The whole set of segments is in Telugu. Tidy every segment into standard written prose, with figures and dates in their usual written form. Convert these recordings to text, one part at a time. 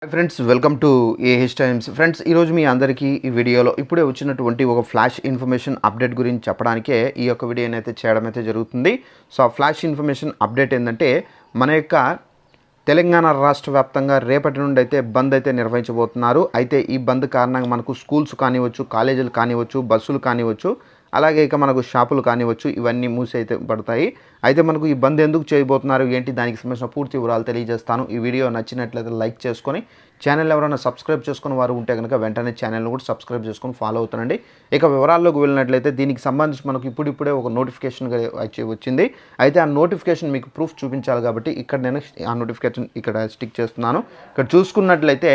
Friends welcome to AH times. Friends ఈరోజు మీ అందరికీ ఈ వీడియోలో ఇప్పుడే వచ్చినటువంటి ఒక ఫ్లాష్ ఇన్ఫర్మేషన్ అప్డేట్ గురించి చెప్పడానికే ఈ యొక్క వీడియోని అయితే చేయడం అయితే జరుగుతుంది. సో ఆ ఫ్లాష్ ఇన్ఫర్మేషన్ అప్డేట్ ఏంటంటే మన యొక్క తెలంగాణ రాష్ట్ర వ్యాప్తంగా రేపటి నుండి అయితే బంద్ అయితే నిర్వహించబోతున్నారు. అయితే ఈ బంద్ కారణంగా మనకు స్కూల్స్ కానివచ్చు, కాలేజీలు కానివచ్చు, బస్సులు కానివచ్చు, అలాగే ఇక మనకు షాపులు కానివచ్చు, ఇవన్నీ మూసి అయితే పడతాయి. అయితే మనకు ఈ బంద్ ఎందుకు చేయబోతున్నారు ఏంటి దానికి సంబంధించిన పూర్తి వివరాలు తెలియజేస్తాను. ఈ వీడియో నచ్చినట్లయితే లైక్ చేసుకొని ఛానల్ ఎవరైనా సబ్స్క్రైబ్ చేసుకుని వారు ఉంటే కనుక వెంటనే ఛానల్ని కూడా సబ్స్క్రైబ్ చేసుకొని ఫాలో అవుతానండి. ఇక వివరాల్లోకి వెళ్ళినట్లయితే దీనికి సంబంధించి మనకు ఇప్పుడిప్పుడే ఒక నోటిఫికేషన్ వచ్చింది. అయితే ఆ నోటిఫికేషన్ మీకు ప్రూఫ్ చూపించాలి కాబట్టి ఇక్కడ నేను ఆ నోటిఫికేషన్ ఇక్కడ స్టిక్ చేస్తున్నాను. ఇక్కడ చూసుకున్నట్లయితే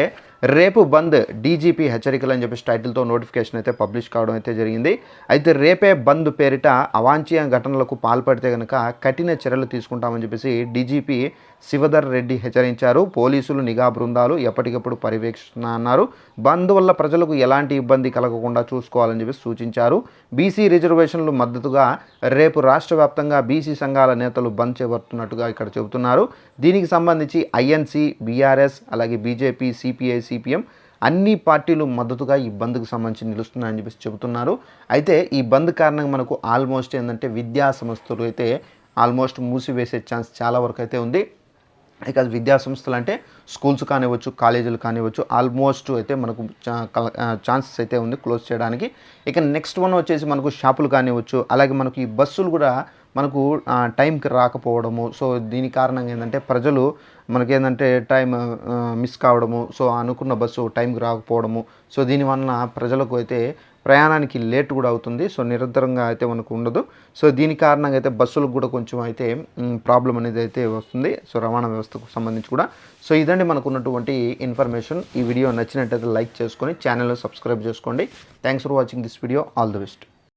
రేపు బంద్ డీజీపీ హెచ్చరికలు అని చెప్పేసి టైటిల్తో నోటిఫికేషన్ అయితే పబ్లిష్ కావడం అయితే జరిగింది. అయితే రేపే బంద్ పేరిట అవాంఛనీయ ఘటనలకు పాల్పడితే కనుక కఠిన చర్యలు తీసుకుంటామని చెప్పేసి డీజీపీ శివధర్ రెడ్డి హెచ్చరించారు. పోలీసులు నిఘా బృందాలు ఎప్పటికప్పుడు పర్యవేక్షిస్తున్నా అన్నారు. బంద్ వల్ల ప్రజలకు ఎలాంటి ఇబ్బంది కలగకుండా చూసుకోవాలని చెప్పి సూచించారు. బీసీ రిజర్వేషన్లు మద్దతుగా రేపు రాష్ట్ర వ్యాప్తంగా బీసీ సంఘాల నేతలు బంద్ చేపడుతున్నట్టుగా ఇక్కడ చెబుతున్నారు. దీనికి సంబంధించి ఐఎన్సీ, బీఆర్ఎస్, అలాగే బీజేపీ, సిపిఐ, సిపిఎం అన్ని పార్టీలు మద్దతుగా ఈ బంద్కు సంబంధించి నిలుస్తున్నాయని చెప్పేసి చెబుతున్నారు. అయితే ఈ బంద్ కారణంగా మనకు ఆల్మోస్ట్ ఏంటంటే విద్యా సంస్థలు అయితే ఆల్మోస్ట్ మూసివేసే ఛాన్స్ చాలా వరకు అయితే ఉంది. ఇక విద్యా సంస్థలు అంటే స్కూల్స్ కానివ్వచ్చు, కాలేజీలు కానివ్వచ్చు, ఆల్మోస్ట్ అయితే మనకు ఛాన్సెస్ అయితే ఉంది క్లోజ్ చేయడానికి. ఇక నెక్స్ట్ వన్ వచ్చేసి మనకు షాపులు కానివ్వచ్చు, అలాగే మనకు ఈ బస్సులు కూడా మనకు టైంకి రాకపోవడము. సో దీని కారణంగా ఏంటంటే ప్రజలు మనకేంటంటే టైం మిస్ కావడము, సో అనుకున్న బస్సు టైంకి రాకపోవడము. సో దీనివల్ల ప్రజలకు అయితే ప్రయాణానికి లేట్ కూడా అవుతుంది. సో నిరంతరంగా అయితే మనకు ఉండదు. సో దీని కారణంగా అయితే బస్సులకు కూడా కొంచెం అయితే ప్రాబ్లం అనేది అయితే వస్తుంది. సో రవాణా వ్యవస్థకు సంబంధించి కూడా. సో ఇదండి మనకు ఉన్నటువంటి ఇన్ఫర్మేషన్. ఈ వీడియో నచ్చినట్టయితే లైక్ చేసుకొని ఛానల్ సబ్స్క్రైబ్ చేసుకోండి. Thanks for watching this video. All the best.